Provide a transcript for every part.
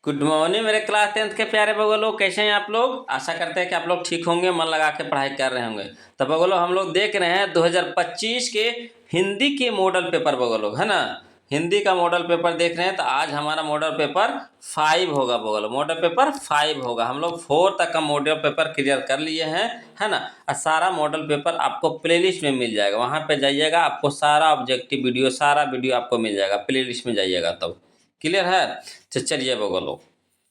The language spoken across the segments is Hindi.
गुड मॉर्निंग मेरे क्लास 10th के प्यारे बगलो, कैसे हैं आप लोग। आशा करते हैं कि आप लोग ठीक होंगे, मन लगा के पढ़ाई कर रहे होंगे। तो बगलो हम लोग देख रहे हैं 2025 के हिंदी के मॉडल पेपर बगलो, है ना। हिंदी का मॉडल पेपर देख रहे हैं। तो आज हमारा मॉडल पेपर 5 होगा बगलो, मॉडल पेपर 5 होगा। हम लोग 4 तक का मॉडल पेपर क्लियर कर लिए हैं, है ना। और सारा मॉडल पेपर आपको प्लेलिस्ट में मिल जाएगा, वहाँ पे जाइएगा, आपको सारा ऑब्जेक्टिव वीडियो, सारा वीडियो आपको मिल जाएगा, प्लेलिस्ट में जाइएगा तब। क्लियर है। तो चलिए बगलो,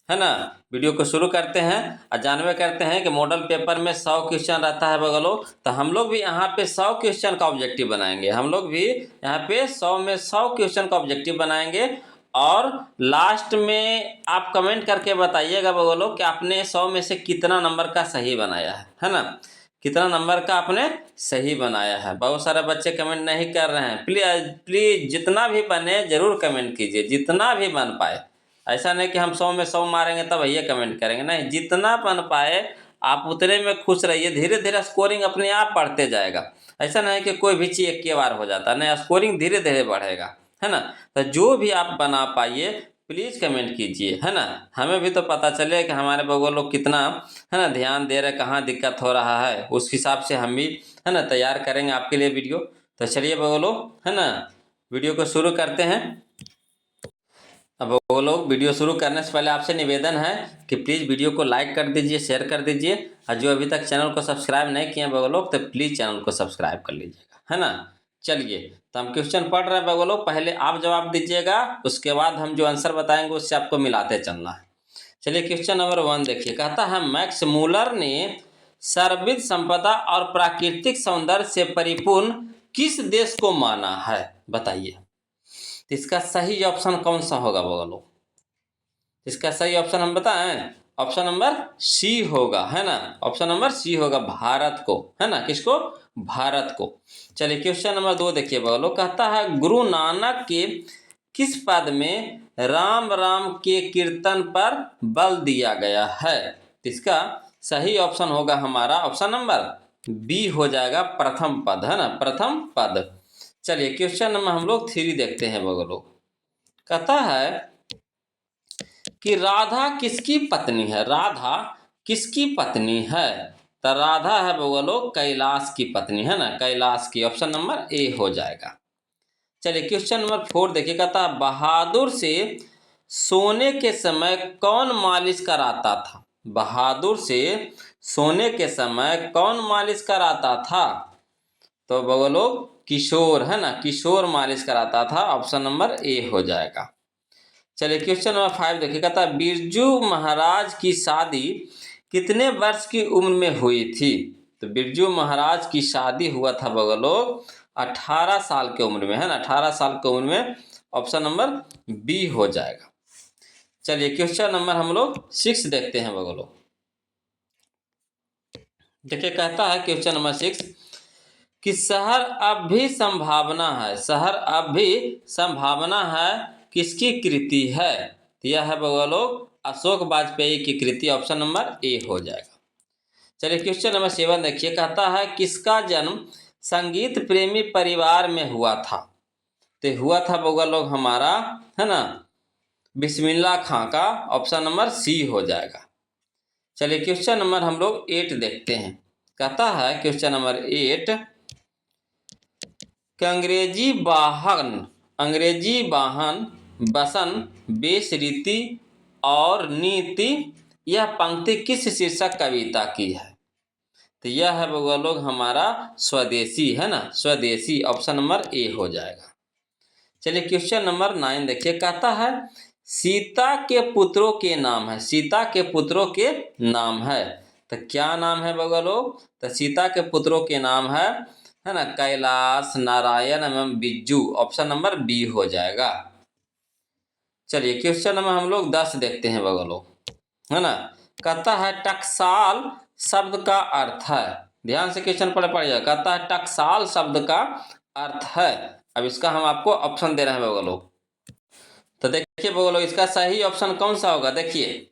है ना, वीडियो को शुरू करते हैं। और जानवे करते हैं कि मॉडल पेपर में 100 क्वेश्चन रहता है बगलो। तो हम लोग भी यहाँ पे 100 क्वेश्चन का ऑब्जेक्टिव बनाएंगे। हम लोग भी यहाँ पे 100 में 100 क्वेश्चन का ऑब्जेक्टिव बनाएंगे। और लास्ट में आप कमेंट करके बताइएगा बगलो कि आपने 100 में से कितना नंबर का सही बनाया है ना। कितना नंबर का आपने सही बनाया है। बहुत सारे बच्चे कमेंट नहीं कर रहे हैं। प्लीज़ प्लीज़ जितना भी बने ज़रूर कमेंट कीजिए, जितना भी बन पाए। ऐसा नहीं कि हम 100 में 100 मारेंगे तब भैया कमेंट करेंगे, नहीं, जितना बन पाए आप उतने में खुश रहिए। धीरे धीरे स्कोरिंग अपने आप बढ़ते जाएगा। ऐसा नहीं कि कोई भी चीज़ एक के बार हो जाता, नहीं, स्कोरिंग धीरे धीरे बढ़ेगा, है ना। तो जो भी आप बना पाइए प्लीज़ कमेंट कीजिए, है ना। हमें भी तो पता चले कि हमारे बगल लोग कितना, है ना, ध्यान दे रहे, कहाँ दिक्कत हो रहा है, उस हिसाब से हम भी, है ना, तैयार करेंगे आपके लिए वीडियो। तो चलिए बगलो, है ना, वीडियो को शुरू करते हैं। अब वो लोग वीडियो शुरू करने से पहले आपसे निवेदन है कि प्लीज़ वीडियो को लाइक कर दीजिए, शेयर कर दीजिए। और जो अभी तक चैनल को सब्सक्राइब नहीं किए हैं वो लोग, तो प्लीज़ चैनल को सब्सक्राइब कर लीजिएगा, है ना। चलिए, तो हम क्वेश्चन पढ़ रहे हैं वो लोग, पहले आप जवाब दीजिएगा, उसके बाद हम जो आंसर बताएंगे उससे आपको मिलाते चलना है। चलिए क्वेश्चन नंबर 1 देखिए। कहता है मैक्स मूलर ने सर्वविध संपदा और प्राकृतिक सौंदर्य से परिपूर्ण किस देश को माना है, बताइए। तो इसका सही ऑप्शन कौन सा होगा बगलो। इसका सही ऑप्शन हम बताएं, ऑप्शन नंबर सी होगा, है ना। ऑप्शन नंबर सी होगा, भारत को, है ना। किसको? भारत को। चलिए क्वेश्चन नंबर 2 देखिए बगलो। कहता है गुरु नानक के किस पद में राम राम के कीर्तन पर बल दिया गया है। इसका सही ऑप्शन होगा हमारा ऑप्शन नंबर बी हो जाएगा, प्रथम पद, है ना, प्रथम पद। चलिए क्वेश्चन नंबर हम लोग 3 देखते हैं बगलो। कहता है कि राधा किसकी पत्नी है। राधा किसकी पत्नी है। तो राधा है बगलो कैलाश की पत्नी, है ना, कैलाश की। ऑप्शन नंबर ए हो जाएगा। चलिए क्वेश्चन नंबर 4 देखिए। कहता है बहादुर से सोने के समय कौन मालिश कराता था। बहादुर से सोने के समय कौन मालिश कराता था। तो बगलो किशोर, है ना, किशोर मालिश कराता था। ऑप्शन नंबर ए हो जाएगा। चलिए क्वेश्चन नंबर 5 देखिए। कहता है बिरजू महाराज की शादी कितने वर्ष की उम्र में हुई थी। तो बिरजू महाराज की शादी हुआ था बगलो 18 साल की उम्र में, है ना, 18 साल की उम्र में। ऑप्शन नंबर बी हो जाएगा। चलिए क्वेश्चन नंबर हम लोग 6 देखते हैं बगलो। देखिए कहता है क्वेश्चन नंबर 6 कि शहर अब भी संभावना है। शहर अब भी संभावना है किसकी कृति है। तो यह है बगलो अशोक वाजपेयी की कृति। ऑप्शन नंबर ए हो जाएगा। चलिए क्वेश्चन नंबर 7 देखिए। कहता है किसका जन्म संगीत प्रेमी परिवार में हुआ था। तो हुआ था बगलो हमारा, है ना, बिस्मिल्लाह खां का। ऑप्शन नंबर सी हो जाएगा। चलिए क्वेश्चन नंबर हम लोग 8 देखते हैं। कहता है क्वेश्चन नंबर 8 कि अंग्रेजी वाहन वसन वेश रीति और नीति यह पंक्ति किस शीर्षक कविता की है। तो यह है लोग हमारा स्वदेशी, है ना, स्वदेशी। ऑप्शन नंबर ए हो जाएगा। चलिए क्वेश्चन नंबर 9 देखिए। कहता है सीता के पुत्रों के नाम है। सीता के पुत्रों के नाम है। तो क्या नाम है बगलो। तो सीता के पुत्रों के नाम है ना, कैलाश, नारायण एवं बिज्जू। ऑप्शन नंबर बी हो जाएगा। चलिए क्वेश्चन नंबर हम लोग 10 देखते हैं बगलो, है ना। कहता है टकसाल शब्द का अर्थ है। ध्यान से क्वेश्चन पढ़िएगा। कहता है टकसाल शब्द का अर्थ है। अब इसका हम आपको ऑप्शन दे रहे हैं बगलो। तो देखिए बगलो इसका सही ऑप्शन कौन सा होगा। देखिए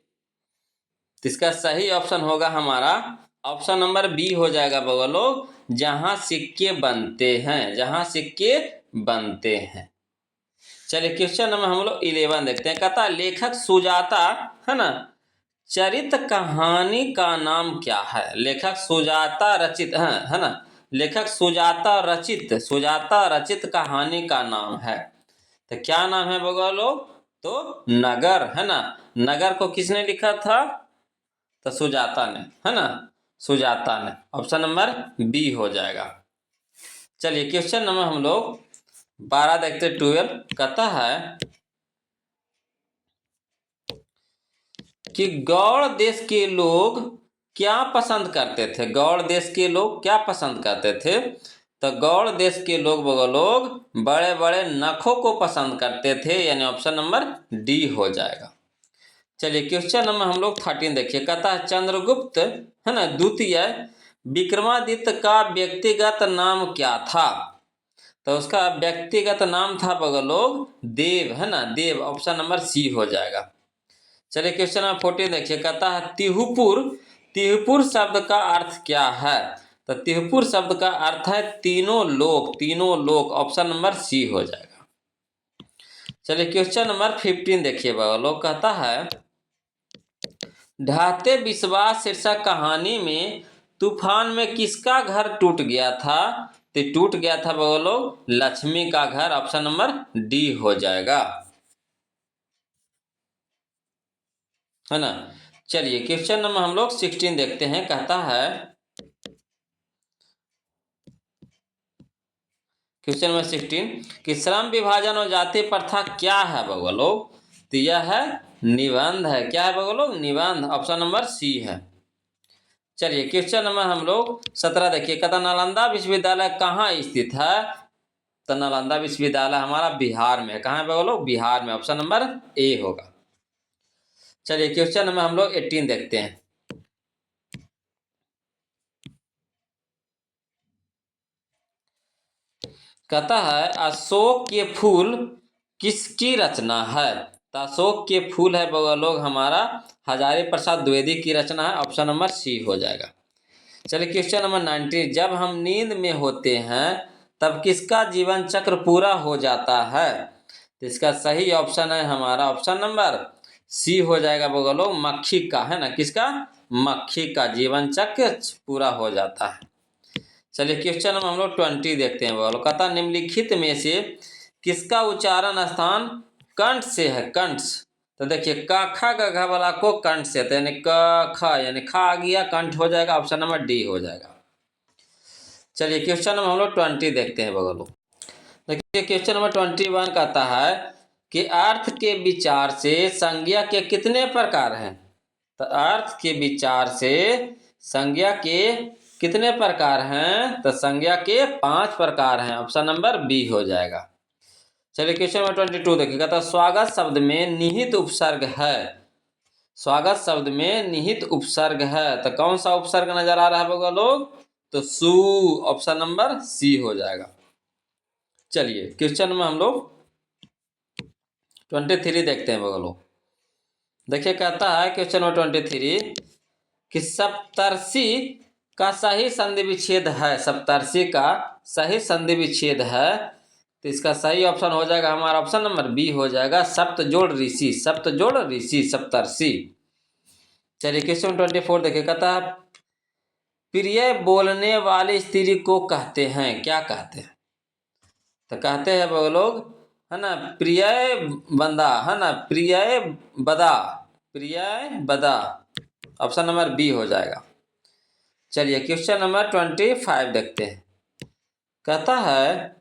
इसका सही ऑप्शन होगा हमारा ऑप्शन नंबर बी हो जाएगा बगलो, जहां सिक्के बनते हैं। जहां सिक्के बनते हैं। चलिए क्वेश्चन नंबर हम लोग 11 देखते हैं। कहता लेखक सुजाता, है ना, चरित कहानी का नाम क्या है? लेखक सुजाता रचित है ना, लेखक सुजाता रचित कहानी का नाम है। तो क्या नाम है बगल लोग? तो नगर, है ना। नगर को किसने लिखा था? तो सुजाता ने, है ना, सुजाता ने। ऑप्शन नंबर बी हो जाएगा। चलिए क्वेश्चन नंबर हम लोग 12 देखते 12। कहता है कि गौड़ देश के लोग क्या पसंद करते थे? गौड़ देश के लोग क्या पसंद करते थे? तो गौड़ देश के लोग बड़े बड़े नखों को पसंद करते थे, यानी ऑप्शन नंबर डी हो जाएगा। चलिए क्वेश्चन नंबर हम लोग 13 देखिए। कहता है चंद्रगुप्त, है ना, द्वितीय विक्रमादित्य का व्यक्तिगत नाम क्या था? तो उसका व्यक्तिगत नाम था लोग देव, है ना, देव। ऑप्शन नंबर सी हो जाएगा। चलिए क्वेश्चन नंबर 14 देखिए। कहता है तिहुपुर, तिहुपुर शब्द का अर्थ क्या है? तो तिहुपुर शब्द का अर्थ है तीनों लोक, तीनों लोक। ऑप्शन नंबर सी हो जाएगा। चलिए क्वेश्चन नंबर 15 देखिए लोग। कहता है ढाते विश्वास शीर्षक कहानी में तूफान में किसका घर टूट गया था? तो टूट गया था लोग लक्ष्मी का घर। ऑप्शन नंबर डी हो जाएगा, है ना। चलिए क्वेश्चन नंबर हम लोग 16 देखते हैं। कहता है क्वेश्चन नंबर 16 कि श्रम विभाजन और जाति प्रथा क्या है लोग? तो यह है निबंध है। क्या है लोग? निबंध। ऑप्शन नंबर सी है। चलिए क्वेश्चन नंबर हम लोग 17 देखिए। कहता नालंदा विश्वविद्यालय कहाँ स्थित है? तो नालंदा विश्वविद्यालय हमारा बिहार में। कहाँ है लोग? बिहार में। ऑप्शन नंबर ए होगा। चलिए क्वेश्चन नंबर हम लोग 18 देखते हैं। कहता है अशोक के फूल किसकी रचना है? तो अशोक के फूल है लोग हमारा हजारी प्रसाद द्विवेदी की रचना है। ऑप्शन नंबर सी हो जाएगा। चलिए क्वेश्चन नंबर 19। जब हम नींद में होते हैं तब किसका जीवन चक्र पूरा हो जाता है? तो इसका सही ऑप्शन है हमारा ऑप्शन नंबर सी हो जाएगा लोग मक्खी का, है ना। किसका? मक्खी का जीवन चक्र पूरा हो जाता है। चलिए क्वेश्चन नंबर हम लोग 20 देखते हैं। कहता निम्नलिखित में से किसका उच्चारण स्थान कंठ से है? कंठ। तो देखिए क ख ग घ वाला को कंठ से, तो यानी क ख यानी खा आ गया, कंठ हो जाएगा। ऑप्शन नंबर डी हो जाएगा। चलिए क्वेश्चन नंबर हम लोग 20 देखते हैं लोग। देखिए क्वेश्चन नंबर 21 कहता है कि अर्थ के विचार से संज्ञा के कितने प्रकार हैं? तो अर्थ के विचार से संज्ञा के कितने प्रकार हैं? तो संज्ञा के 5 प्रकार हैं। ऑप्शन नंबर बी हो जाएगा। चलिए क्वेश्चन नंबर 22 देखिएगा। तो स्वागत शब्द में निहित उपसर्ग है। स्वागत शब्द में निहित उपसर्ग है, तो कौन सा उपसर्ग नजर आ रहा है लोग? तो सु। ऑप्शन नंबर सी हो जाएगा। चलिए क्वेश्चन में हम लोग 23 देखते हैं लोग। देखिए कहता है क्वेश्चन नंबर 23 कि सप्तर्षि का सही संधि विच्छेद है। सप्तर्षि का सही संधि विच्छेद है, तो इसका सही ऑप्शन हो जाएगा हमारा ऑप्शन नंबर बी हो जाएगा सप्त जोड़ ऋषि। सप्त जोड़ ऋषि सप्तर्षि। चलिए क्वेश्चन 24 देखिए। कहता है प्रिय बोलने वाली स्त्री को कहते हैं, क्या कहते हैं? तो कहते हैं वो लोग, है ना, प्रिय बंदा, है ना, प्रिय बदा, प्रिय बदा। ऑप्शन नंबर बी हो जाएगा। चलिए क्वेश्चन नंबर 25 देखते हैं। कहता है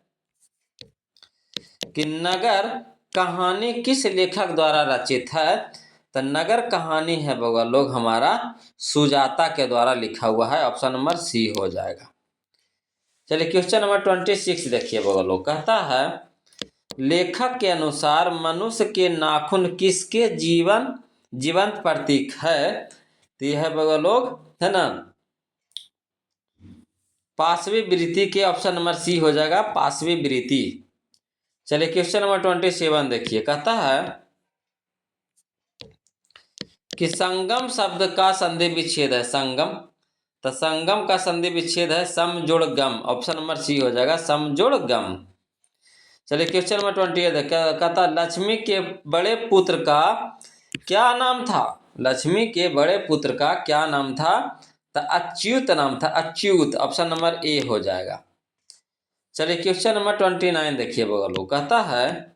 कि नगर कहानी किस लेखक द्वारा रचित है? तो नगर कहानी है लोग हमारा सुजाता के द्वारा लिखा हुआ है। ऑप्शन नंबर सी हो जाएगा। चलिए क्वेश्चन नंबर 26 देखिए लोग। कहता है लेखक के अनुसार मनुष्य के नाखून किसके जीवंत प्रतीक है? तो यह है लोग, है ना, पाशवी वृत्ति के। ऑप्शन नंबर सी हो जाएगा पाशवी वृत्ति। चलिए क्वेश्चन नंबर 27 देखिए। कहता है कि संगम शब्द का संधि विच्छेद है। संगम, तो संगम का संधि विच्छेद है सम जोड़ गम। ऑप्शन नंबर सी हो जाएगा सम जोड़ गम। चलिए क्वेश्चन नंबर 28 है, कहता लक्ष्मी के बड़े पुत्र का क्या नाम था। लक्ष्मी के बड़े पुत्र का क्या नाम था। तो अच्युत नाम था, अच्युत। ऑप्शन नंबर ए हो जाएगा। चलिए क्वेश्चन नंबर 29 देखिए बगल, कहता है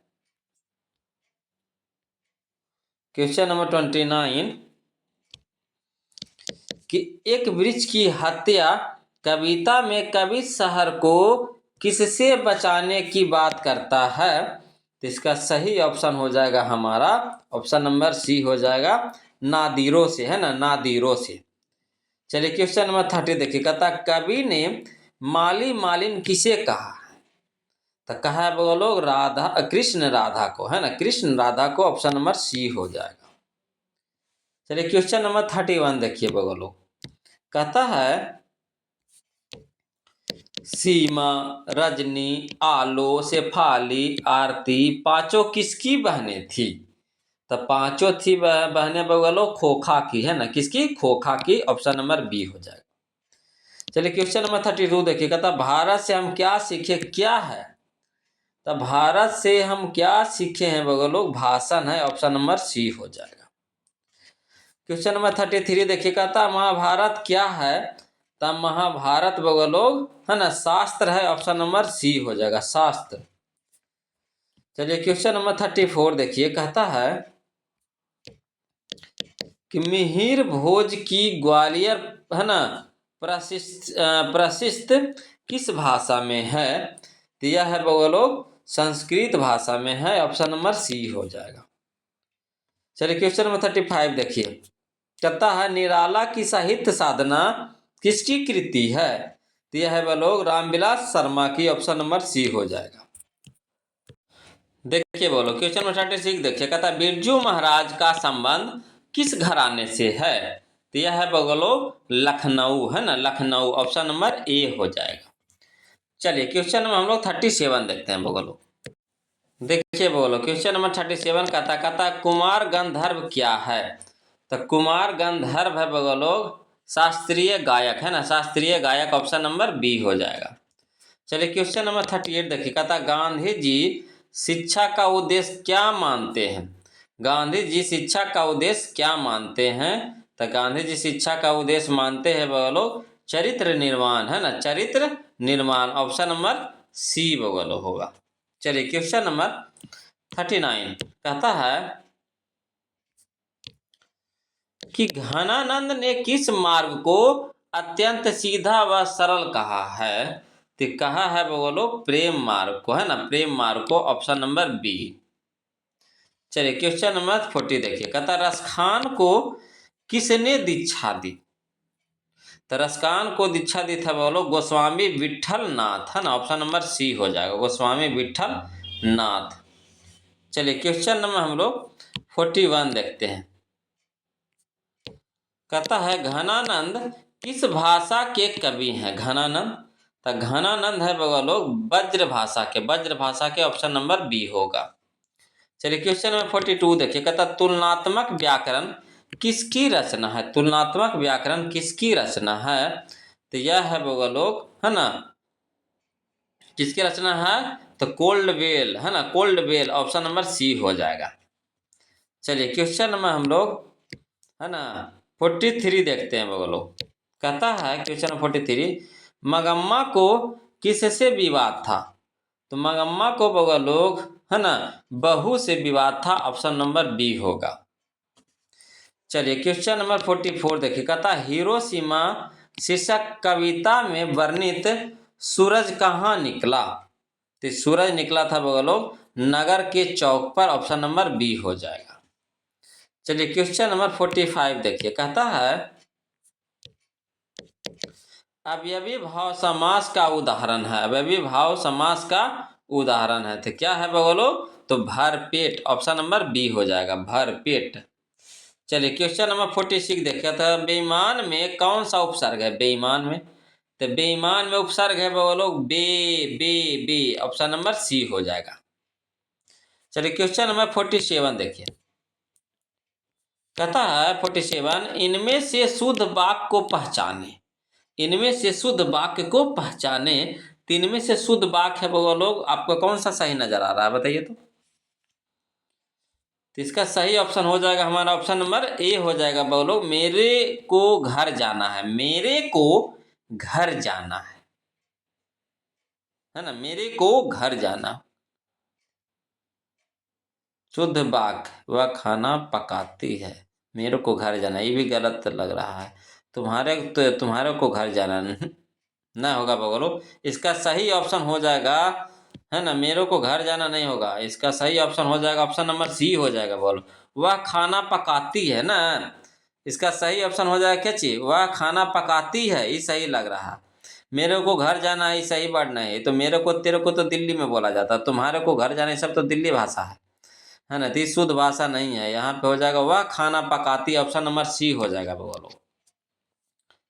क्वेश्चन नंबर 29 कि एक वृक्ष की हत्या कविता में कवि शहर को किससे बचाने की बात करता है। तो इसका सही ऑप्शन हो जाएगा हमारा ऑप्शन नंबर सी हो जाएगा, नादिरों से, है ना, नादिरों से। चलिए क्वेश्चन नंबर 30 देखिए, कहता कवि ने माली मालिन किसे कहा। तो कहा है वो लोग राधा, कृष्ण राधा को, है ना, कृष्ण राधा को। ऑप्शन नंबर सी हो जाएगा। चलिए क्वेश्चन नंबर 31 देखिए बगलो, कहता है सीमा, रजनी, आलो, शेफाली, आरती पांचों किसकी बहनें थी। तो पांचों थी बहनें बगलो खोखा की, है ना, किसकी, खोखा की। ऑप्शन नंबर बी हो जाएगा। चलिए क्वेश्चन नंबर 32 देखिए, कहता भारत से हम क्या सीखे, क्या है। तो भारत से हम क्या सीखे हैं बगलो, भाषण है। ऑप्शन नंबर सी हो जाएगा। क्वेश्चन नंबर 33 देखिए, कहता महाभारत क्या है। तो महाभारत बगलो, है ना, शास्त्र है। ऑप्शन नंबर सी हो जाएगा, शास्त्र। चलिए क्वेश्चन नंबर 34 देखिए, कहता है कि मिहिर भोज की ग्वालियर, है ना, प्रशिस्त किस भाषा में है। तो यह है बगलो संस्कृत भाषा में है। ऑप्शन नंबर सी हो जाएगा। चलिए क्वेश्चन नंबर 35 देखिए, कहता है निराला की साहित्य साधना किसकी कृति है। तो यह है बलोग रामविलास शर्मा की। ऑप्शन नंबर सी हो जाएगा। देखिए बोलो क्वेश्चन नंबर 36 देखिए, कहता बिरजू महाराज का संबंध किस घराने से है। तो यह है बगलो लखनऊ, है ना, लखनऊ। ऑप्शन नंबर ए हो जाएगा। चलिए क्वेश्चन नंबर हम लोग 37 देखते हैं बगलो। देखिए बोलो क्वेश्चन नंबर 37 कहता कुमार गंधर्व क्या है। तो कुमार गंधर्व है बगलो शास्त्रीय गायक, है ना, शास्त्रीय गायक। ऑप्शन नंबर बी हो जाएगा। चलिए क्वेश्चन नंबर 38 देखिए, कहता गांधी जी शिक्षा का उद्देश्य क्या मानते हैं। गांधी जी शिक्षा का उद्देश्य क्या मानते हैं। तो गांधी जी शिक्षा का उद्देश्य मानते हैं बगलो चरित्र निर्माण, है ना, चरित्र निर्माण। ऑप्शन नंबर सी बगलो होगा। चलिए क्वेश्चन नंबर 39 कहता है कि घनानंद ने किस मार्ग को अत्यंत सीधा व सरल कहा है। तो कहा है बोलो प्रेम मार्ग को, है ना, प्रेम मार्ग को। Option number B. चलिए क्वेश्चन नंबर 40 देखिए, कहता रसखान को किसने दीक्षा दी। तो रसखान को दीक्षा दी था बोलो गोस्वामी विठल नाथ, है ना। ऑप्शन नंबर सी हो जाएगा, गोस्वामी विठल नाथ। चलिए क्वेश्चन नंबर हम लोग 41 देखते हैं, कहता है घनानंद किस भाषा के कवि हैं। घनानंद, तो घनानंद है बगलो वज्र भाषा के, वज्र भाषा के। ऑप्शन नंबर बी होगा। चलिए क्वेश्चन नंबर 42 देखिए, कहता तुलनात्मक व्याकरण किसकी रचना है। तुलनात्मक व्याकरण किसकी रचना है। तो यह है बगलो, है ना, किसकी रचना है। तो कोल्डवेल, है ना, कोल्डवेल। ऑप्शन नंबर सी हो जाएगा। चलिए क्वेश्चन नंबर हम लोग, है ना, 43 देखते हैं बगलो। कहता है क्वेश्चन नंबर 43 मगम्मा को किससे विवाद था। तो मगम्मा को बगलो, है ना, बहू से विवाद था। ऑप्शन नंबर बी होगा। चलिए क्वेश्चन नंबर 44 देखिए, कहता हिरोशिमा शीर्षक कविता में वर्णित सूरज कहाँ निकला। तो सूरज निकला था बगलो नगर के चौक पर। ऑप्शन नंबर बी हो जाएगा। चलिए क्वेश्चन नंबर 45 देखिए, कहता है अवयवी भाव समास का उदाहरण है। अवयवी भाव समास का उदाहरण है तो क्या है बगलो, तो भरपेट। ऑप्शन नंबर बी हो जाएगा, भरपेट। चलिए क्वेश्चन नंबर 46 देखिए, था बेईमान में कौन सा उपसर्ग है। बेईमान में, तो बेईमान में उपसर्ग है बगलो बे, बे, बे। ऑप्शन नंबर सी हो जाएगा। चलिए क्वेश्चन नंबर 47 देखिए, कहता है 47 इनमें से शुद्ध वाक्य को पहचाने। इनमें से शुद्ध वाक्य को पहचाने। तीन में से शुद्ध वाक्य है बगल लोग, आपको कौन सा सही नजर आ रहा है बताइए तो इसका सही ऑप्शन हो जाएगा हमारा ऑप्शन नंबर ए हो जाएगा बगल लोग, मेरे को घर जाना है, मेरे को घर जाना है ना, मेरे को घर जाना। शुद्ध वाक्य, वह खाना पकाती है, मेरे को घर जाना, ये भी गलत लग रहा है। तुम्हारे को घर जाना ना होगा बगलो, इसका सही ऑप्शन हो जाएगा है ना, मेरे को घर जाना नहीं होगा, इसका सही ऑप्शन हो जाएगा ऑप्शन नंबर सी हो जाएगा बोलो, वह खाना पकाती है ना, इसका सही ऑप्शन हो जाएगा क्या चीज, वह खाना पकाती है, ये सही लग रहा। मेरे को घर जाना है सही वर्ड नहीं, तो मेरे को तेरे को तो दिल्ली में बोला जाता, तुम्हारे को घर जाना, ये सब तो दिल्ली भाषा है ना, तो शुद्ध भाषा नहीं है, यहाँ पे हो जाएगा वह खाना पकाती, ऑप्शन नंबर सी हो जाएगा बोलो,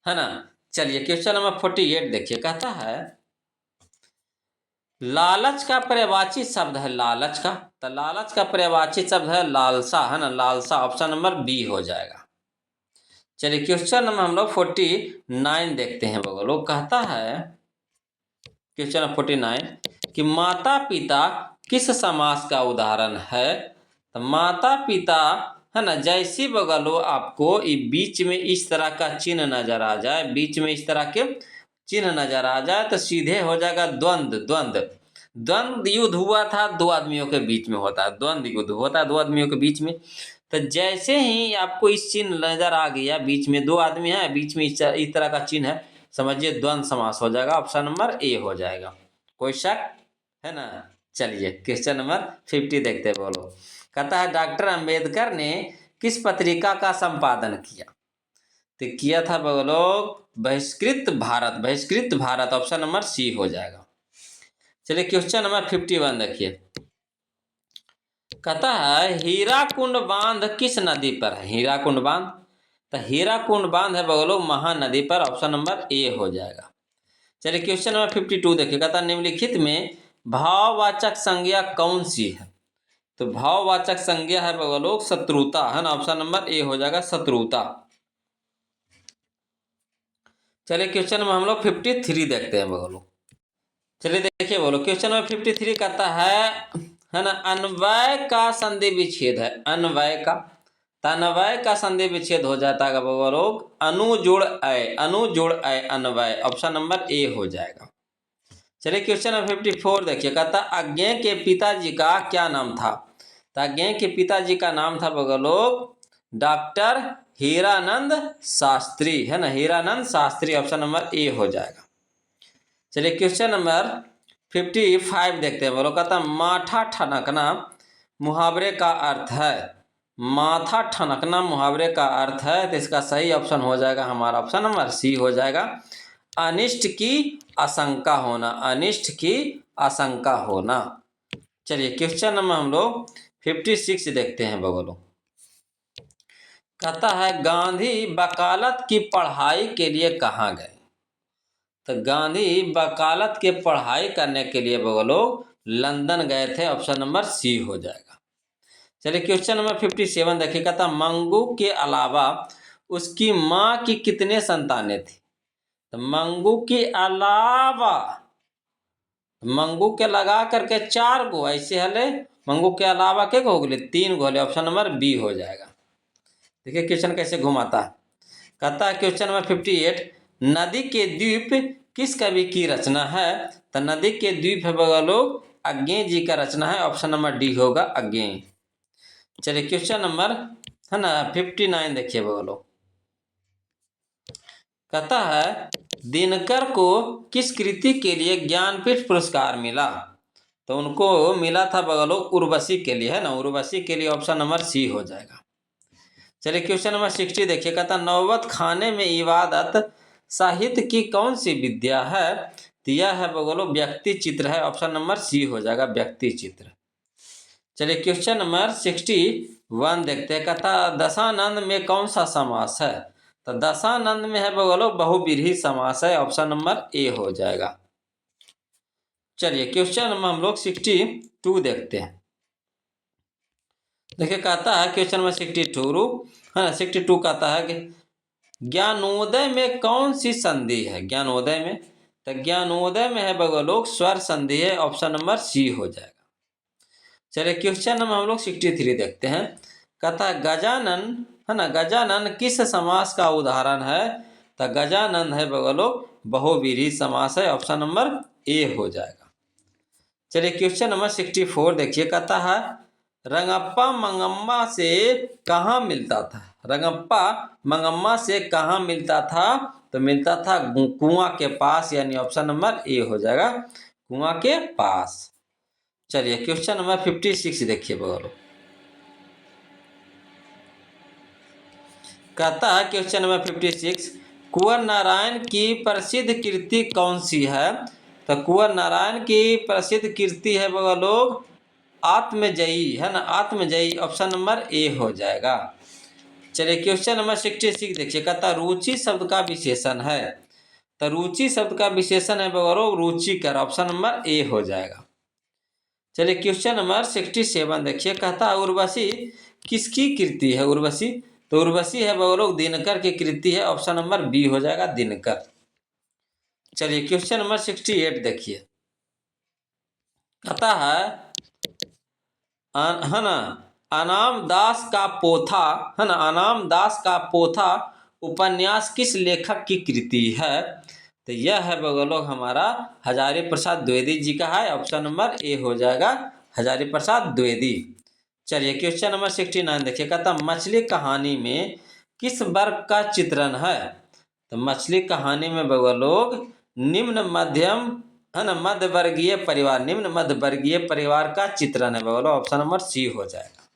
है ना। चलिए क्वेश्चन नंबर 48 देखिए, कहता है लालच का पर्यायवाची शब्द है, लालच का, तो लालच का पर्यायवाची शब्द है लालसा, है ना, लालसा, ऑप्शन नंबर बी हो जाएगा। चलिए क्वेश्चन नंबर हम लोग 49 देखते हैं बगल, वो कहता है क्वेश्चन नंबर 49 कि माता पिता किस समास का उदाहरण है, तो माता पिता है ना, जैसी बगलो आपको ये बीच में इस तरह का चिन्ह नजर आ जाए, बीच में इस तरह के चिन्ह नजर आ जाए तो सीधे हो जाएगा द्वंद्व, द्वंद्व, द्वंद्व युद्ध हुआ था दो आदमियों के बीच में होता है, द्वंद्व युद्ध होता है दो आदमियों के बीच में, तो जैसे ही आपको इस चिन्ह नजर आ गया, बीच में दो आदमी है, बीच में इस तरह का चिन्ह है, समझिए द्वंद्व समास हो जाएगा, ऑप्शन नंबर ए हो जाएगा, कोई शक है ना। चलिए क्वेश्चन नंबर 50 देखते हैं बोलो, कहता है डॉक्टर अंबेडकर ने किस पत्रिका का संपादन किया, तो किया था बोलो बहिष्कृत भारत, बहिष्कृत भारत, ऑप्शन नंबर सी हो जाएगा। चलिए क्वेश्चन नंबर 51 देखिए, कहता है हीराकुंड बांध किस नदी पर है, हीराकुंड बांध, तो हीराकुंड बांध है बगलो महानदी पर, ऑप्शन नंबर ए हो जाएगा। चलिए क्वेश्चन नंबर 52 देखिए, कहता है निम्नलिखित में भाववाचक संज्ञा कौन सी है, तो भाववाचक संज्ञा है बगलो शत्रुता, है ना, ऑप्शन नंबर ए हो जाएगा शत्रुता। चलिए क्वेश्चन नंबर हम लोग 53 देखते हैं बगलो, चलिए देखिए बोलो क्वेश्चन नंबर 53 कहता है ना, अन्वय का संधि विच्छेद है, अन्वय का, तन्वय का संधि विच्छेद हो जाता है बोलो अनुजोड़ अय, अनुजोड़ अय अन्वय, ऑप्शन नंबर ए हो जाएगा। चलिए क्वेश्चन नंबर 54 देखिए, कहता अज्ञेय के पिताजी का क्या नाम था, तो अज्ञेय के पिताजी का नाम था बगलो डॉक्टर हीरानंद शास्त्री, है ना, Hiranand Shastri, option number A हो जाएगा। चलिए क्वेश्चन नंबर 55 देखते हैं बोलो, कहता माथा ठनकना मुहावरे का अर्थ है, माथा ठनकना मुहावरे का अर्थ है, तो इसका सही ऑप्शन हो जाएगा हमारा ऑप्शन नंबर सी हो जाएगा, अनिष्ट की आशंका होना, अनिष्ट की आशंका होना। चलिए क्वेश्चन नंबर हम लोग 56 देखते हैं बगलो, कहता है गांधी वकालत की पढ़ाई के लिए कहाँ गए, तो गांधी वकालत के पढ़ाई करने के लिए बगलो लंदन गए थे, ऑप्शन नंबर सी हो जाएगा। चलिए क्वेश्चन नंबर 57 देखिए, कहता मंगू के अलावा उसकी माँ की कितने संतानें थी, तो मंगू के अलावा, मंगू के लगा करके 4 गो ऐसे हले, मंगू के अलावा के हो गए 3 गो हले, ऑप्शन नंबर बी हो जाएगा। देखिए क्वेश्चन कैसे घुमाता है, कहता है क्वेश्चन नंबर 58 नदी के द्वीप किस कवि की रचना है, तो नदी के द्वीप है बगलो अज्ञेय जी का रचना है, ऑप्शन नंबर डी होगा अज्ञेय। चलिए क्वेश्चन नंबर है ना 59 देखिए बगलो, कहता है दिनकर को किस कृति के लिए ज्ञानपीठ पुरस्कार मिला, तो उनको मिला था बगलो उर्वशी के लिए, है ना, उर्वशी के लिए, ऑप्शन नंबर सी हो जाएगा। चलिए क्वेश्चन नंबर 60 देखिए, कहता नौबत खाने में इबादत साहित्य की कौन सी विद्या है, तो यह है बगलो व्यक्ति चित्र है, ऑप्शन नंबर सी हो जाएगा व्यक्ति चित्र। चलिए क्वेश्चन नंबर 61 देखते हैं, कहता दशानंद में कौन सा समास है, तो दशानंद में है बगलो बहुव्रीहि समास है, ऑप्शन नंबर ए हो जाएगा। चलिए क्वेश्चन नंबर हम लोग 62 देखते हैं, देखिए कहता है क्वेश्चन नंबर 62 है ना, 62 कहता है कि ज्ञानोदय में कौन सी संधि है, ज्ञानोदय में, तो ज्ञानोदय में है बगल लोग स्वर संधि है, ऑप्शन नंबर सी हो जाएगा। चलिए क्वेश्चन नंबर हम लोग 63 देखते हैं। कहता है गजानन है ना, गजानन किस समास का उदाहरण है? तो गजानन है बगल लोग बहुव्रीहि समास है, ऑप्शन नंबर ए हो जाएगा। चलिए क्वेश्चन नंबर 64 देखिए। कहता है रंगप्पा मंगम्मा से कहाँ मिलता था? रंगप्पा मंगम्मा से कहाँ मिलता था? तो मिलता था कुआं के पास, यानी ऑप्शन नंबर ए हो जाएगा, कुआं के पास। चलिए क्वेश्चन नंबर 56 देखिए बगल। कहता है क्वेश्चन नंबर 56, कुंवर नारायण की प्रसिद्ध कृति कौन सी है? तो कुंवर नारायण की प्रसिद्ध कृति है बगल लोग आत्मजयी है ना, आत्मजयी, ऑप्शन नंबर ए हो जाएगा। चलिए क्वेश्चन नंबर 66 देखिए। कहता रुचि शब्द का विशेषण है? तो रुचि शब्द का विशेषण है बगल लोग रुचिकर, ऑप्शन नंबर ए हो जाएगा। चलिए क्वेश्चन नंबर 67 देखिए। कहता उर्वशी किसकी कृति है? उर्वशी, तो उर्वशी है बगल लोग दिनकर की कृति है, ऑप्शन नंबर बी हो जाएगा, दिनकर। चलिए क्वेश्चन नंबर 68 देखिए। कहता है ना, अनाम दास का पोथा है ना, अनाम दास का पोथा उपन्यास किस लेखक की कृति है? तो यह है बगल लोग हमारा हजारी प्रसाद द्विवेदी जी का है, ऑप्शन नंबर ए हो जाएगा, हजारी प्रसाद द्विवेदी। चलिए क्वेश्चन नंबर 69 देखिए। कहता मछली कहानी में किस वर्ग का चित्रण है? तो मछली कहानी में बगल लोग निम्न मध्यम है ना, मध्य वर्गीय परिवार, निम्न मध्य वर्गीय परिवार का चित्रण है बगल, ऑप्शन नंबर सी हो जाएगा।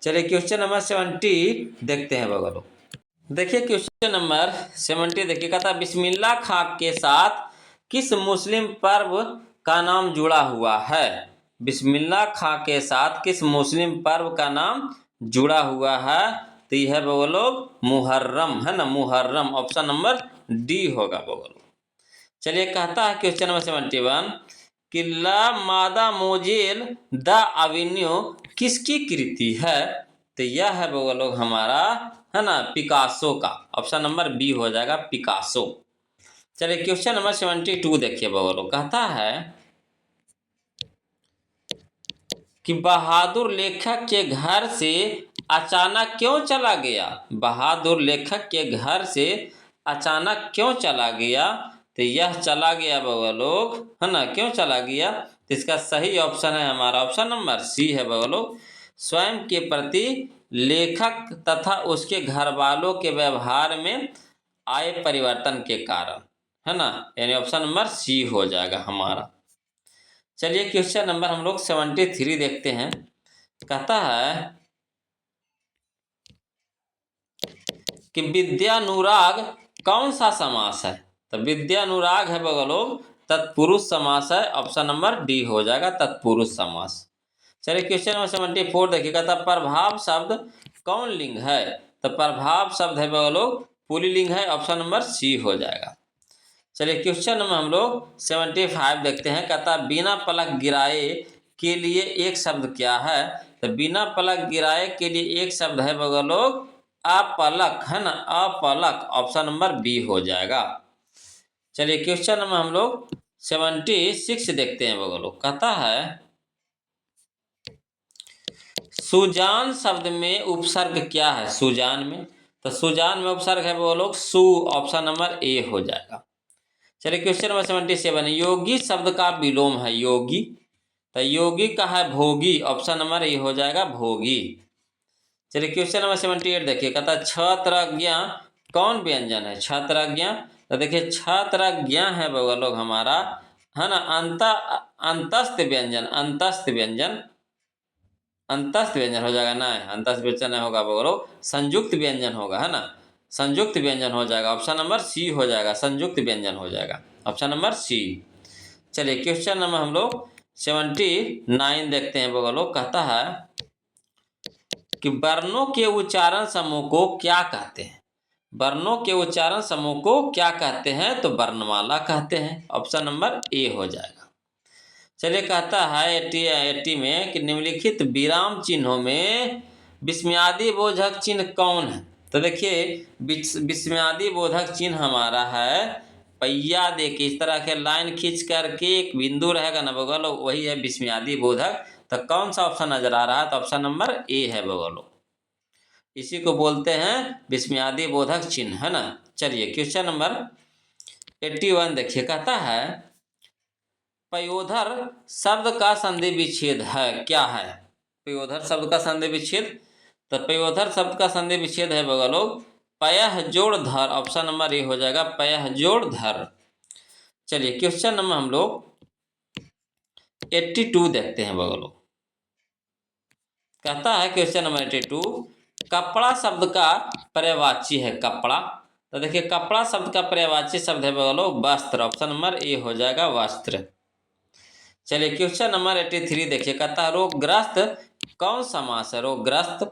चलिए क्वेश्चन नंबर 70 देखते हैं बगल। देखिए क्वेश्चन नंबर 70 देखिए। कहता बिस्मिल्लाह खां के साथ किस मुस्लिम पर्व का नाम जुड़ा हुआ है? बिस्मिल्लाह खां के साथ किस मुस्लिम पर्व का नाम जुड़ा हुआ है? तो यह बगल लोग मुहर्रम है ना, मुहर्रम, ऑप्शन नंबर डी होगा बगल। चलिए कहता है क्वेश्चन नंबर 71 कि ला मादा मोजेल द एवेन्यू किसकी कृति है? तो यह है बगल लोग हमारा है ना पिकासो का, ऑप्शन नंबर बी हो जाएगा, पिकासो। चलिए क्वेश्चन नंबर 72 देखिए बगल लोग। कहता है कि बहादुर लेखक के घर से अचानक क्यों चला गया? बहादुर लेखक के घर से अचानक क्यों चला गया? तो यह चला गया बगल लोग है ना, क्यों चला गया? तो इसका सही ऑप्शन है हमारा ऑप्शन नंबर सी है बगल लोग, स्वयं के प्रति लेखक तथा उसके घर वालों के व्यवहार में आए परिवर्तन के कारण है ना, यानी ऑप्शन नंबर सी हो जाएगा हमारा। चलिए क्वेश्चन नंबर हम लोग 73 देखते हैं। कहता है कि विद्यानुराग कौन सा समास है? तो विद्यानुराग है बगल लोग तत्पुरुष समास है, ऑप्शन नंबर डी हो जाएगा, तत्पुरुष समास। चलिए क्वेश्चन नंबर 74 देखिए। कहता प्रभाव शब्द कौन लिंग है? तो प्रभाव शब्द है बगल लोग पुल्लिंग है, ऑप्शन नंबर सी हो जाएगा। चलिए क्वेश्चन नंबर हम लोग 75 देखते हैं। कहता बिना पलक गिराए के लिए एक शब्द क्या है? तो बिना पलक गिराए के लिए एक शब्द है बगल लोग अपलक है ना, अपलक, ऑप्शन नंबर बी हो जाएगा। चलिए क्वेश्चन नंबर हम लोग 76 देखते हैं बगल लोग। कहता है सुजान शब्द में उपसर्ग क्या है? सुजान में, तो सुजान में उपसर्ग है बगल लोग सु, ऑप्शन नंबर ए हो जाएगा। चलिए क्वेश्चन नंबर 77 योगी शब्द का विलोम है योगी, तो योगी का है भोगी, ऑप्शन नंबर ए हो जाएगा, भोगी। चलिए क्वेश्चन नंबर 78 देखिए। कहता छत्रज्ञ कौन व्यंजन है? छत्रज्ञ, तो देखिए छत्रज्ञ है बगल लोग हमारा है ना अंतस्थ व्यंजन, अंतस्थ व्यंजन, अंतस्थ व्यंजन हो जाएगा ना, अंतस्थ व्यंजन नहीं होगा बगल लोग, संयुक्त व्यंजन होगा है ना, संयुक्त व्यंजन हो जाएगा, ऑप्शन नंबर सी हो जाएगा, संयुक्त व्यंजन हो जाएगा, ऑप्शन नंबर सी। चलिए क्वेश्चन नंबर हम लोग 79 देखते हैं बगल लोग। कहता है कि वर्णों के उच्चारण समूह को क्या कहते हैं? वर्णों के उच्चारण समूह को क्या कहते हैं? तो वर्णमाला कहते हैं, ऑप्शन नंबर ए हो जाएगा। चलिए कहता है 80 में कि निम्नलिखित विराम चिन्हों में विस्मयादि बोधक चिन्ह कौन है? तो देखिए विस्मयादि बोधक चिन्ह हमारा है पहिया दे के इस तरह के लाइन खींच करके एक बिंदु रहेगा ना बगल, वही है विस्मयादि बोधक। तो कौन सा ऑप्शन नजर आ रहा है? तो ऑप्शन नंबर ए है बगलो, इसी को बोलते हैं विस्मयादि बोधक चिन्ह, है ना। चलिए क्वेश्चन नंबर 81 देखिए, कहता है पयोधर शब्द का संधि विच्छेद है, क्या है? पयोधर शब्द का संधि विच्छेद, तो पयोधर शब्द का संधि विच्छेद है बगलो पयः जोड़ धर, ऑप्शन नंबर ए हो जाएगा पयः जोड़ धर। चलिए क्वेश्चन नंबर हम लोग 82 देखते हैं बगलो, कहता है क्वेश्चन नंबर 82 कपड़ा शब्द का पर्यायवाची है कपड़ा। तो देखिए कपड़ा शब्द का पर्यायवाची शब्द है बगलो वस्त्र, ऑप्शन नंबर ए हो जाएगा वस्त्र। चलिए क्वेश्चन नंबर 83 देखिए, कहता है रोगग्रस्त कौन समास है? रोगग्रस्त,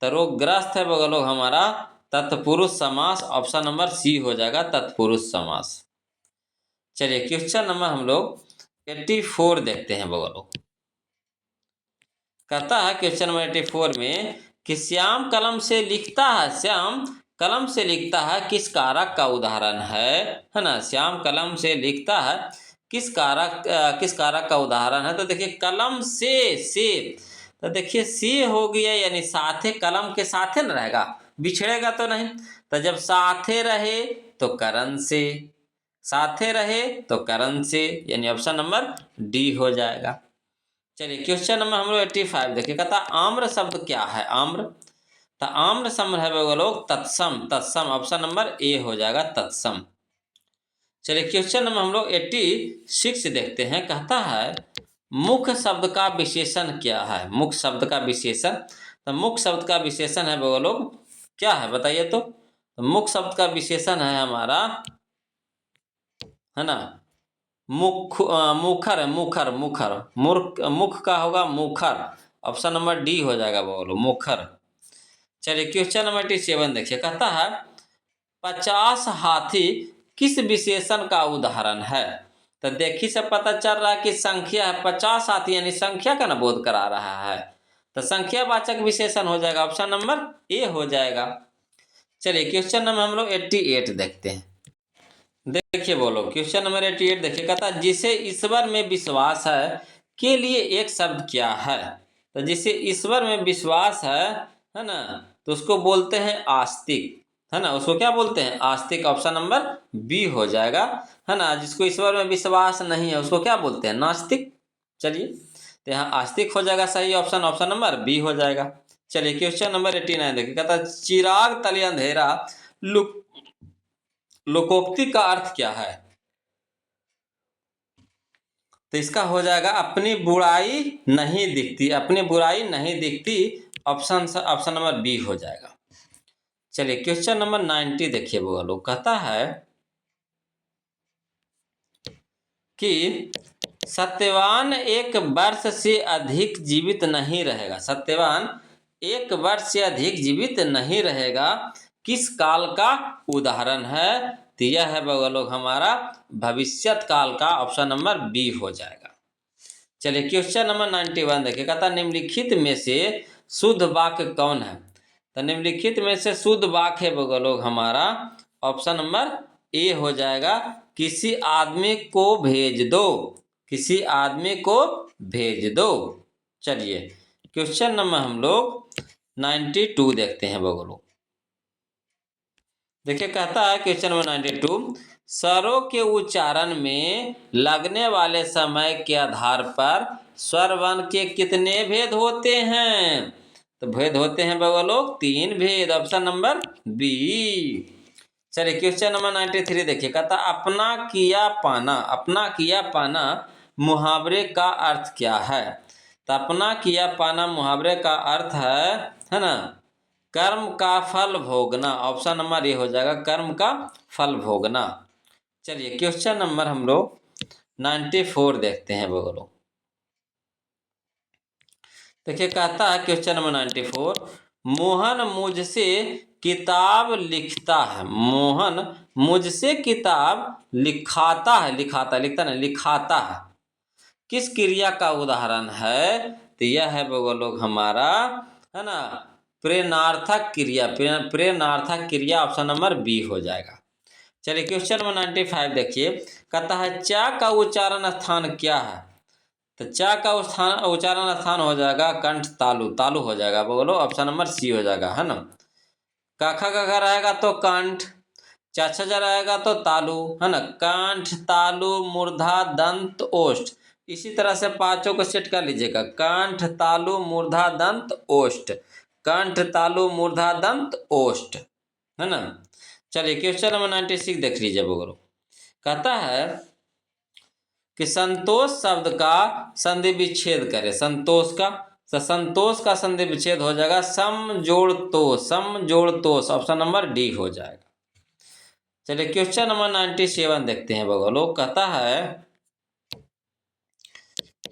तो रोगग्रस्त है बगलो हमारा तत्पुरुष समास, ऑप्शन नंबर सी हो जाएगा तत्पुरुष समास। चलिए क्वेश्चन नंबर हम लोग 84 देखते हैं बगलो, कहता है क्वेश्चन नंबर 84 में कि श्याम कलम से लिखता है, श्याम कलम से लिखता है किस कारक का उदाहरण है ना। श्याम कलम से लिखता है किस कारक का उदाहरण है? तो देखिए कलम से, तो देखिए से हो गया यानी साथे, कलम के साथे न रहेगा, बिछड़ेगा तो नहीं। तो जब साथे रहे तो करण से, साथे रहे तो करण से, यानी ऑप्शन नंबर डी हो जाएगा। चलिए क्वेश्चन नंबर हम लोग 85 देखिए, कहता आम्र शब्द क्या है? आम्र, तो आम्र शब्द है वो लोग तत्सम, तत्सम ऑप्शन नंबर ए हो जाएगा तत्सम। चलिए क्वेश्चन नंबर हम लोग 86 देखते हैं, कहता है मुख शब्द का विशेषण क्या है? मुख शब्द का विशेषण, तो मुख शब्द का विशेषण है वो लोग क्या है बताइए? तो मुख शब्द का विशेषण है हमारा, है ना, मुखर है, मुखर मुखर, मुख का होगा मुखर, ऑप्शन नंबर डी हो जाएगा बोलो मुखर। चलिए क्वेश्चन नंबर 87 देखिए, कहता है 50 हाथी किस विशेषण का उदाहरण है? तो देखिए से पता चल रहा है कि संख्या है, 50 हाथी यानी संख्या का ना बोध करा रहा है, तो संख्यावाचक विशेषण हो जाएगा, ऑप्शन नंबर ए हो जाएगा। चलिए क्वेश्चन नंबर हम लोग 88 देखते हैं, देखिए बोलो क्वेश्चन नंबर 88 देखिए, कहता है जिसे ईश्वर में विश्वास है के लिए एक शब्द क्या है? तो जिसे ईश्वर में विश्वास है ना, तो उसको बोलते हैं आस्तिक, है ना, उसको क्या बोलते हैं? आस्तिक, ऑप्शन नंबर बी हो जाएगा, है ना। जिसको ईश्वर में विश्वास नहीं है उसको क्या बोलते हैं? नास्तिक। चलिए तो यहाँ आस्तिक हो जाएगा सही ऑप्शन, ऑप्शन नंबर बी हो जाएगा। चलिए क्वेश्चन नंबर 89 देखिए, कहता है चिराग तले अंधेरा लोकोक्ति का अर्थ क्या है? तो इसका हो जाएगा अपनी बुराई नहीं दिखती, अपनी बुराई नहीं दिखती, ऑप्शन नंबर बी हो जाएगा। चलिए क्वेश्चन नंबर 90 देखिए वो लोग, कहता है कि सत्यवान एक वर्ष से अधिक जीवित नहीं रहेगा, सत्यवान एक वर्ष से अधिक जीवित नहीं रहेगा किस काल का उदाहरण है? तो यह है लोग हमारा भविष्यत काल का, ऑप्शन नंबर बी हो जाएगा। चलिए क्वेश्चन नंबर 91 देखिए, कहता निम्नलिखित में से शुद्ध वाक्य कौन है? तो निम्नलिखित में से शुद्ध वाक्य है लोग हमारा, ऑप्शन नंबर ए हो जाएगा किसी आदमी को भेज दो, किसी आदमी को भेज दो। चलिए क्वेश्चन नंबर हम लोग 92 देखते हैं बगलो, देखिए कहता है क्वेश्चन नंबर 92 स्वरों के उच्चारण में लगने वाले समय के आधार पर स्वर वर्ण के कितने भेद होते हैं? तो भेद होते हैं बगलो 3 भेद, ऑप्शन नंबर बी। चलिए क्वेश्चन नंबर 93 देखिए, कहता अपना किया पाना, अपना किया पाना मुहावरे का अर्थ क्या है? तो अपना किया पाना मुहावरे का अर्थ है ना, कर्म का फल भोगना, ऑप्शन नंबर ए हो जाएगा कर्म का फल भोगना। चलिए क्वेश्चन नंबर हम लोग 94 देखते हैं बगलो, देखिए कहता है क्वेश्चन नंबर 94 मोहन मुझसे किताब लिखता है, मोहन मुझसे किताब लिखाता है, लिखाता लिखता नहीं लिखाता है, किस क्रिया का उदाहरण है? तो यह है लोग हमारा, है ना, प्रेरणार्थक क्रिया, प्रेरणार्थक क्रिया, ऑप्शन नंबर बी हो जाएगा। चलिए क्वेश्चन नंबर 95 देखिए, कहता है चा का उच्चारण स्थान क्या है। तो चा का उच्चारण स्थान हो जाएगा कंठ तालु, तालु हो जाएगा, बोलो ऑप्शन नंबर सी हो जाएगा, है ना। काखा का रहेगा तो कंठ, चाचा जा रहेगा तो तालु, है ना। कंठ तालु मूर्धा दंत ओष्ठ, इसी तरह से पांचों को सेट कर लीजिएगा। कंठ तालु मूर्धा दंत ओष्ठ, कंठ तालु मूर्धा दंत ओष्ठ, है ना। चलिए क्वेश्चन नंबर 96 देख लीजिए बगलो, कहता है कि संतोष शब्द का संधि विच्छेद करे। संतोष का, तो संतोष का संधि विच्छेद हो जाएगा सम जोड़ तोष, सम जोड़ तोष, ऑप्शन नंबर डी हो जाएगा। चलिए क्वेश्चन नंबर 97 देखते हैं बगलो, कहता है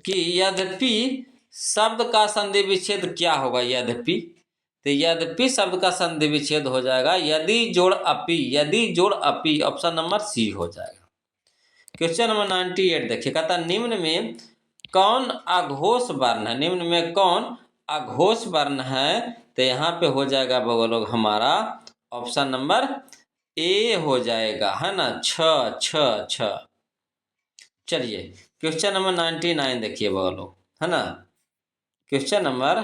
कि यद्यपि शब्द का संधि विच्छेद क्या होगा। यद्यपि, तो यद्यपि शब्द का संधि विच्छेद हो जाएगा यदि जोड़ अपि, यदि जोड़ अपि, ऑप्शन नंबर सी हो जाएगा। क्वेश्चन नंबर 98 देखिए, कहता निम्न में कौन अघोष वर्ण है। निम्न में कौन अघोष वर्ण है। तो यहाँ पे हो जाएगा बगलोग हमारा ऑप्शन नंबर ए हो जाएगा, है ना, छ छ छ। चलिए क्वेश्चन नंबर 99 देखिए बगलोग, है ना। क्वेश्चन नंबर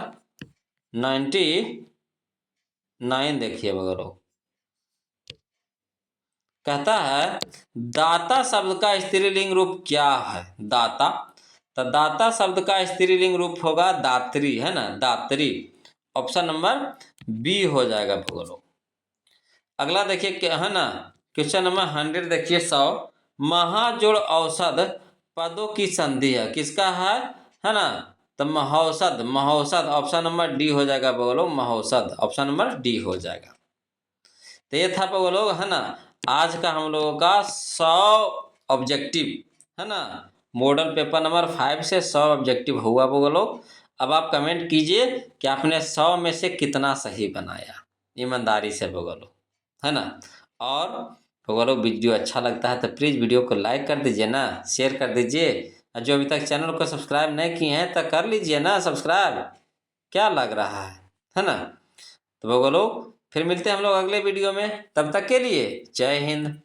99 देखिए बगलोग, कहता है दाता शब्द का स्त्रीलिंग रूप क्या है। दाता, तो दाता शब्द का स्त्रीलिंग रूप होगा दात्री, है ना, दात्री, ऑप्शन नंबर बी हो जाएगा भूगोलो। अगला देखिए, है ना, क्वेश्चन नंबर 100 देखिए, 100 महाजोड़ औषध पदों की संधि है, किसका है ना। तो Mahaushadh, Mahaushadh, option number D हो जाएगा बोलो, महौषध, ऑप्शन नंबर डी हो जाएगा। तो ये था बोलो, है ना, आज का हम लोगों का 100 ऑब्जेक्टिव, है ना, मॉडल पेपर नंबर 5 से 100 ऑब्जेक्टिव हुआ बोलो। अब आप कमेंट कीजिए कि आपने 100 में से कितना सही बनाया, ईमानदारी से बोलो, है ना। और बोलो वीडियो अच्छा लगता है तो प्लीज़ वीडियो को लाइक कर दीजिए ना, शेयर कर दीजिए, और जो अभी तक चैनल को सब्सक्राइब नहीं किए हैं तो कर लीजिए ना सब्सक्राइब, क्या लग रहा है ना। तो बोलो फिर मिलते हैं हम लोग अगले वीडियो में, तब तक के लिए जय हिंद।